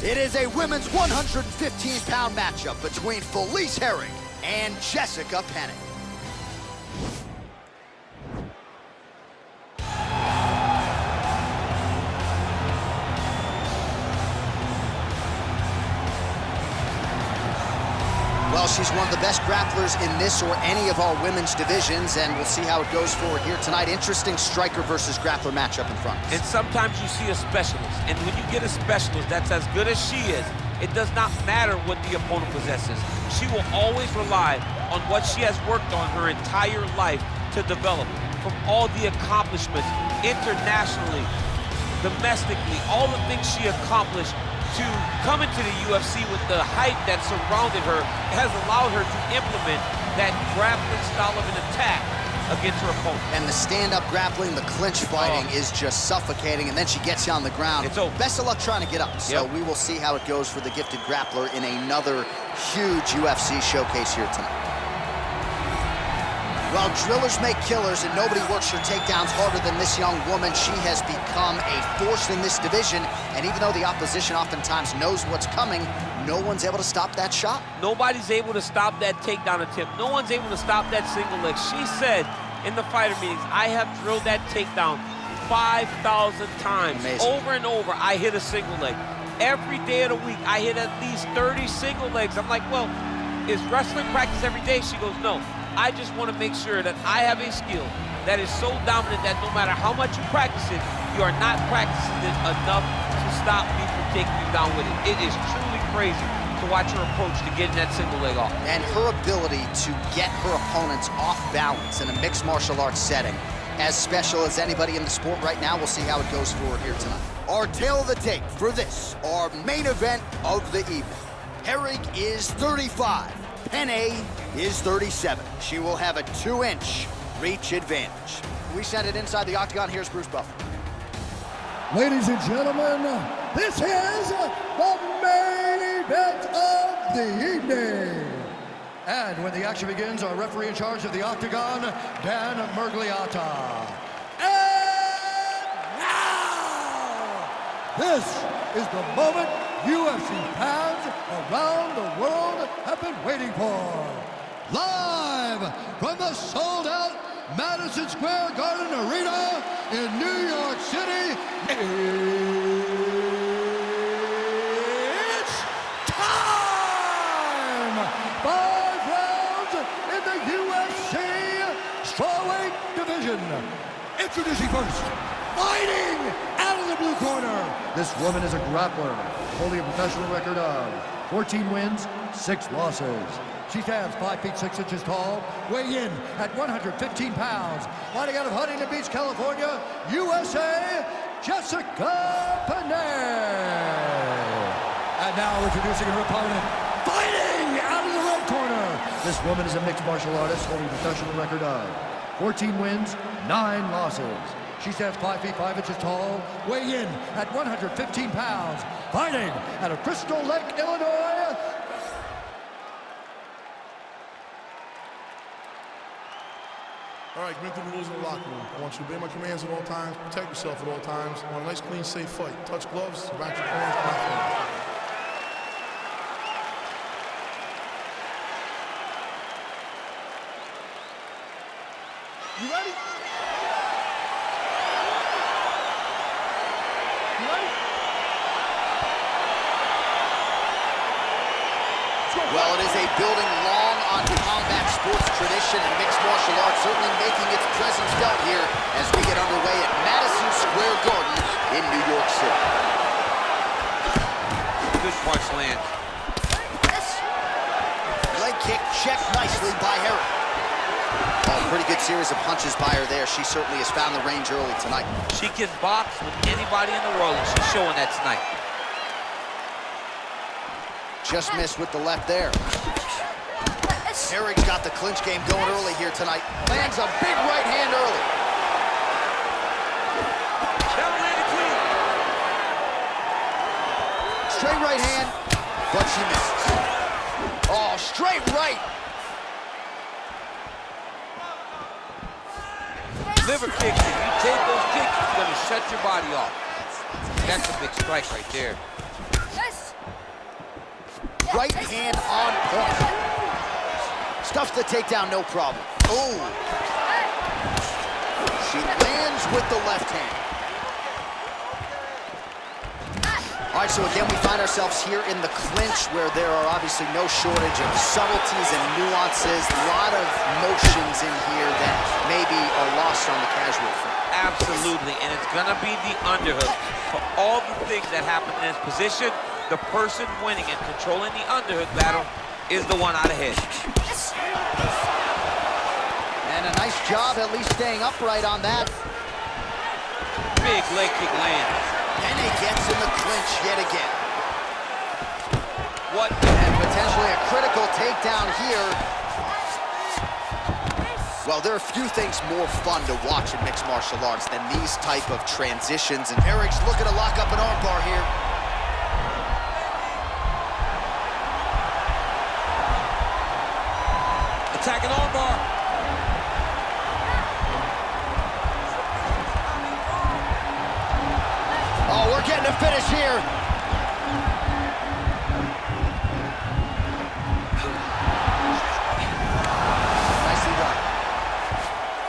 It is a women's 115-pound matchup between Felice Herrig and Jessica Penne. Well, she's one of the best grapplers in this or any of our women's divisions, and we'll see how it goes forward here tonight. Interesting striker versus grappler matchup in front. And sometimes you see a specialist, and when you get a specialist that's as good as she is, it does not matter what the opponent possesses. She will always rely on what she has worked on her entire life to develop. From all the accomplishments internationally, domestically, all the things she accomplished to come into the UFC with the hype that surrounded her has allowed her to implement that grappling style of an attack against her opponent. And the stand-up grappling, the clinch fighting is just suffocating, and then she gets you on the ground. It's over. Best of luck trying to get up. So we will see how it goes for the gifted grappler in another huge UFC showcase here tonight. Well, drillers make killers, and nobody works her takedowns harder than this young woman. She has become a force in this division, and even though the opposition oftentimes knows what's coming, no one's able to stop that shot. Nobody's able to stop that takedown attempt. No one's able to stop that single leg. She said in the fighter meetings, I have drilled that takedown 5,000 times. Amazing. Over and over, I hit a single leg. Every day of the week, I hit at least 30 single legs. I'm like, well, is wrestling practice every day? She goes, no. I just want to make sure that I have a skill that is so dominant that no matter how much you practice it, you are not practicing it enough to stop me from taking you down with it. It is truly crazy to watch her approach to getting that single leg off. And her ability to get her opponents off balance in a mixed martial arts setting, as special as anybody in the sport right now. We'll see how it goes forward here tonight. Our tail of the tape for this, our main event of the evening. Herrig is 35. Penne is 37. She will have a 2-inch reach advantage. We send it inside the octagon. Here's Bruce Buffer. Ladies and gentlemen, this is the main event of the evening. And when the action begins, our referee in charge of the octagon, Dan Mergliata. And now, this is the moment UFC fans around the world have been waiting for. Live from the sold-out Madison Square Garden Arena in New York City, it's time! 5 rounds in the UFC strawweight division. Introducing first, fighting out of the blue corner. This woman is a grappler, holding a professional record of 14 wins, 6 losses. She stands 5 feet 6 inches tall, weighing in at 115 pounds. Fighting out of Huntington Beach, California, USA, Jessica Penne. And now introducing her opponent, fighting out of the red corner. This woman is a mixed martial artist, holding a professional record of 14 wins, 9 losses. She stands 5 feet 5 inches tall, weighing in at 115 pounds, fighting out of Crystal Lake, Illinois. All right, commit to the rules in the locker room. I want you to obey my commands at all times, protect yourself at all times. I want a nice, clean, safe fight. Touch gloves, back your corners, back corners. You ready? Well, it is a building long on combat sports tradition and mixed martial arts, certainly making its presence felt here as we get underway at Madison Square Garden in New York City. Good punch land. Leg kick checked nicely by Herrig. Oh, pretty good series of punches by her there. She certainly has found the range early tonight. She can box with anybody in the world, and she's showing that tonight. Just missed with the left there. Herrig's got the clinch game going early here tonight. Lands a big right hand early. Straight right hand, but she misses. Oh, straight right. Liver kicks, if you take those kicks, it's gonna shut your body off. That's a big strike right there. Yes. right hand on point. Stuffs the takedown, no problem. Oh. She lands with the left hand. All right, so again, we find ourselves here in the clinch where there are obviously no shortage of subtleties and nuances. A lot of motions in here that maybe are lost on the casual front. Absolutely, and it's gonna be the underhook. For all the things that happen in this position, the person winning and controlling the underhook battle is the one out ahead. And a nice job at least staying upright on that. Big leg kick lands. Penne gets in the clinch yet again. What? And potentially a critical takedown here. Well, there are few things more fun to watch in mixed martial arts than these type of transitions. And Herrig's looking to lock up an armbar here. Attacking armbar. Oh, we're getting a finish here. Nicely done.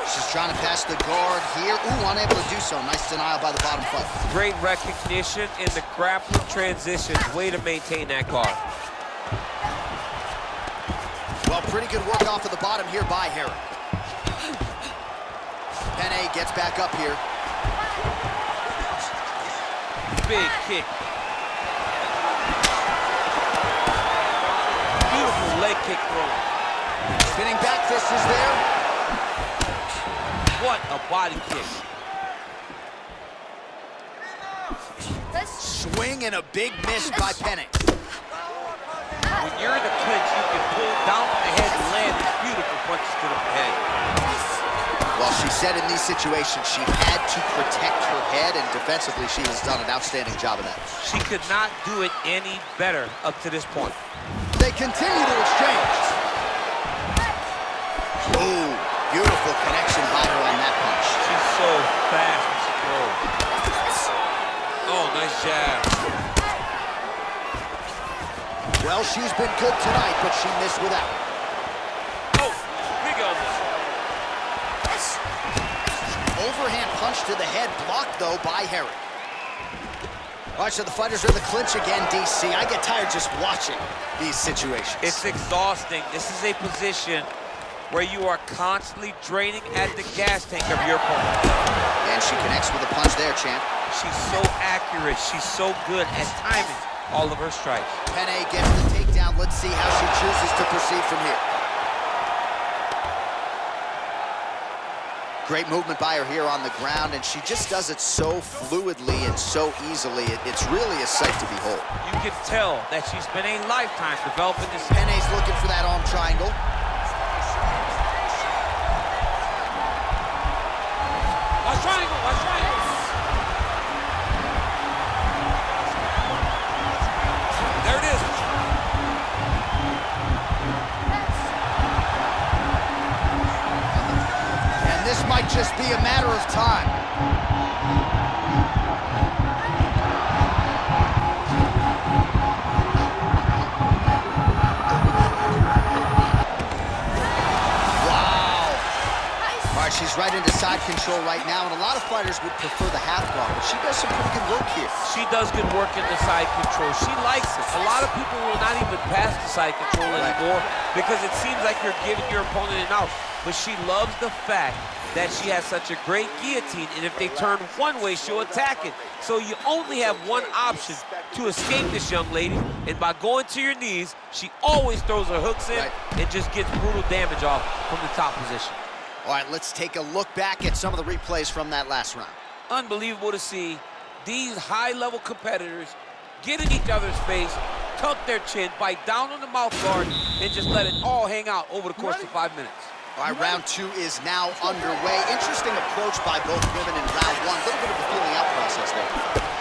She's trying to pass the guard here. Ooh, unable to do so. Nice denial by the bottom foot. Great recognition in the grappling transitions. Way to maintain that guard. Well, pretty good work off of the bottom here by Herrig. Penne gets back up here. Big kick. Beautiful leg kick throw. Spinning back fist is there. What a body kick. Swing and a big miss by Penne. When you're in the clinch, you can pull down on the head and land these beautiful punches to the head. Well, she said in these situations she had to protect her head, and defensively she has done an outstanding job of that. She could not do it any better up to this point. They continue to exchange. Ooh, beautiful connection by her on that punch. She's so fast when she throws. Oh, nice jab. Well, she's been good tonight, but she missed without. Oh, big elbow. Overhand punch to the head, blocked, though, by Herrig. All right, so the fighters are in the clinch again, DC. I get tired just watching these situations. It's exhausting. This is a position where you are constantly draining at the gas tank of your opponent. And she connects with a punch there, champ. She's so accurate. She's so good at timing all of her strikes. Penne gets the takedown. Let's see how she chooses to proceed from here. Great movement by her here on the ground, and she just does it so fluidly and so easily. It's really a sight to behold. You can tell that she's been a lifetime developing this. Penne's looking for that arm triangle. Watch triangle, watch triangle. There it is. This might just be a matter of time. Wow. All right, she's right into side control right now, and a lot of fighters would prefer the half guard, but she does some pretty good work here. She does good work in the side control. She likes it. A lot of people will not even pass the side control anymore because it seems like you're giving your opponent an out. But she loves the fact that she has such a great guillotine, and if they turn one way, she'll attack it. So you only have one option to escape this young lady, and by going to your knees, she always throws her hooks in and just gets brutal damage off from the top position. All right, let's take a look back at some of the replays from that last round. Unbelievable to see these high-level competitors get in each other's face, tuck their chin, bite down on the mouth guard, and just let it all hang out over the course of 5 minutes. All right, round two is now underway. Interesting approach by both women in round one. A little bit of a feeling out process there.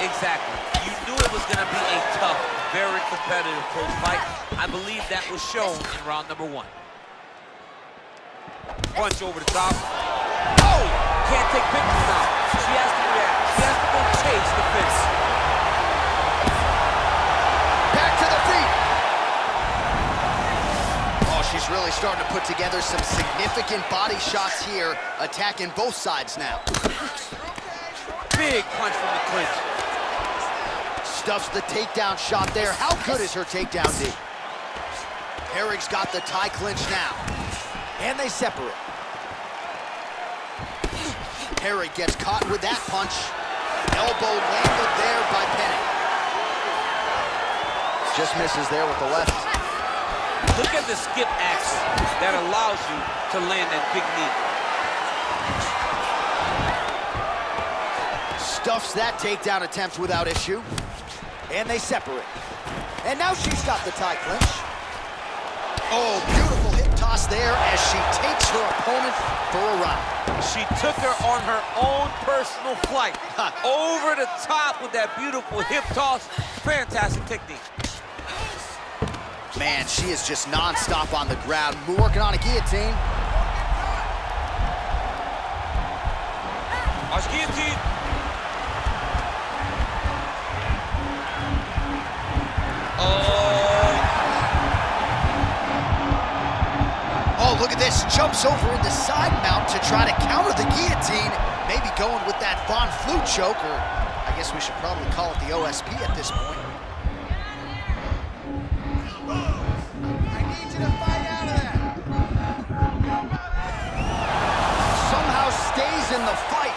Exactly. You knew it was going to be a tough, very competitive close fight. I believe that was shown in round number one. Punch over the top. Oh! Can't take pictures now. She has to react. She has to go chase the finish. Back to the feet. Really starting to put together some significant body shots here, attacking both sides now. Big punch from the clinch. Stuffs the takedown shot there. How good is her takedown, D? Herrig's got the tie clinch now. And they separate. Herrig gets caught with that punch. Elbow landed there by Penne. Just misses there with the left. Look at the skip action that allows you to land that big knee. Stuffs that takedown attempt without issue. And they separate. And now she's got the tie clinch. Oh, beautiful hip toss there as she takes her opponent for a ride. She took her on her own personal flight. Over the top with that beautiful hip toss. Fantastic technique. Man, she is just non-stop on the ground. We're working on a guillotine. Watch guillotine. Oh, look at this. Jumps over into side mount to try to counter the guillotine. Maybe going with that Von Flue choke, or I guess we should probably call it the OSP at this point. I need you to fight out of that. Somehow stays in the fight.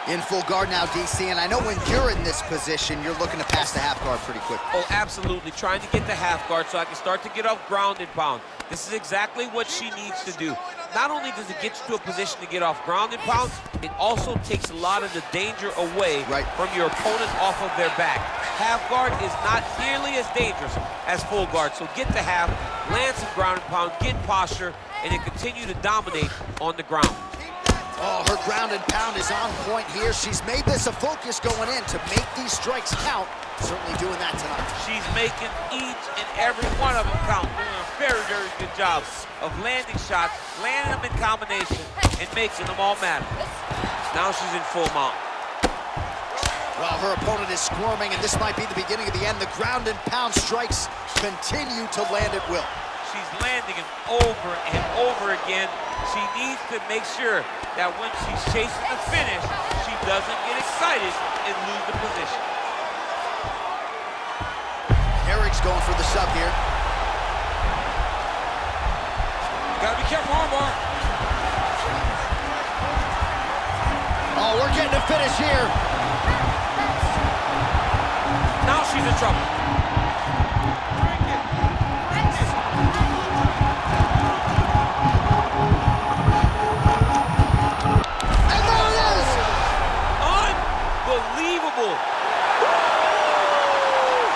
In full guard now, DC, and I know when you're in this position, you're looking to pass the half guard pretty quick. Oh, absolutely. Trying to get the half guard so I can start to get off ground and pound. This is exactly what she needs to do. Not only does it get you to a position to get off ground and pound, it also takes a lot of the danger away from your opponent off of their back. Half guard is not nearly as dangerous as full guard, so get the half, land some ground and pound, get posture, and then continue to dominate on the ground. Oh, her ground and pound is on point here. She's made this a focus going in to make these strikes count. Certainly doing that tonight. She's making each and every one of them count. Doing a very, very good job of landing shots, landing them in combination, and making them all matter. Now she's in full mount. Well, her opponent is squirming, and this might be the beginning of the end. The ground and pound strikes continue to land at will. She's landing them over and over again. She needs to make sure that when she's chasing the finish, she doesn't get excited and lose the position. Herrig's going for the sub here. Gotta be careful, armbar. Oh, we're getting a finish here. Now she's in trouble. Unbelievable.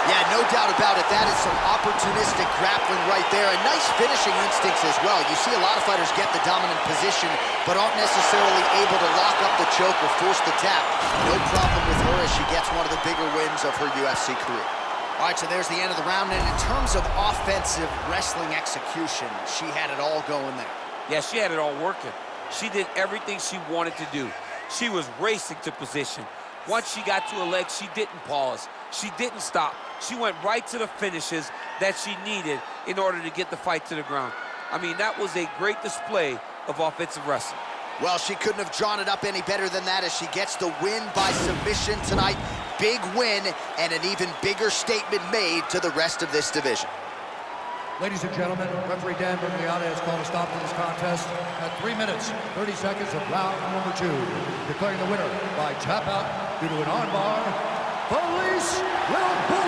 Yeah, no doubt about it. That is some opportunistic grappling right there, and nice finishing instincts as well. You see a lot of fighters get the dominant position, but aren't necessarily able to lock up the choke or force the tap. No problem with her as she gets one of the bigger wins of her UFC career. All right, so there's the end of the round, and in terms of offensive wrestling execution, she had it all going there. Yeah, she had it all working. She did everything she wanted to do. She was racing to position. Once she got to her leg, she didn't pause. She didn't stop. She went right to the finishes that she needed in order to get the fight to the ground. I mean, that was a great display of offensive wrestling. Well, she couldn't have drawn it up any better than that as she gets the win by submission tonight. Big win and an even bigger statement made to the rest of this division. Ladies and gentlemen, referee Dan Bergliata has called a stop to this contest at 3 minutes, 30 seconds of round number 2. Declaring the winner by tap out due to an armbar, Felice Herrig.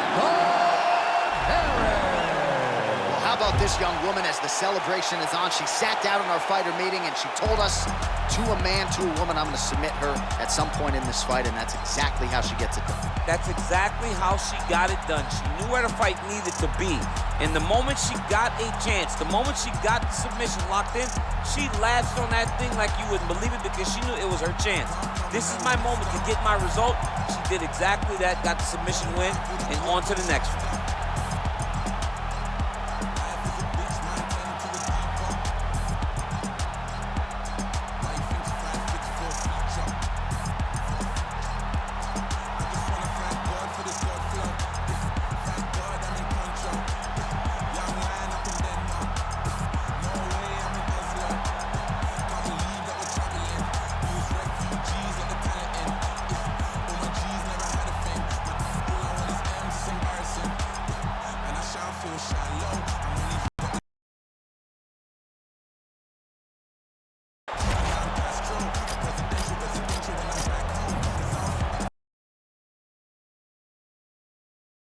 Well, how about this young woman as the celebration is on? She sat down in our fighter meeting and she told us, to a man, to a woman, I'm going to submit her at some point in this fight, and that's exactly how she gets it done. That's exactly how she got it done. She knew where the fight needed to be. And the moment she got a chance, the moment she got the submission locked in, she latched on that thing like you wouldn't believe it because she knew it was her chance. This is my moment to get my result. She did exactly that, got the submission win, and on to the next one.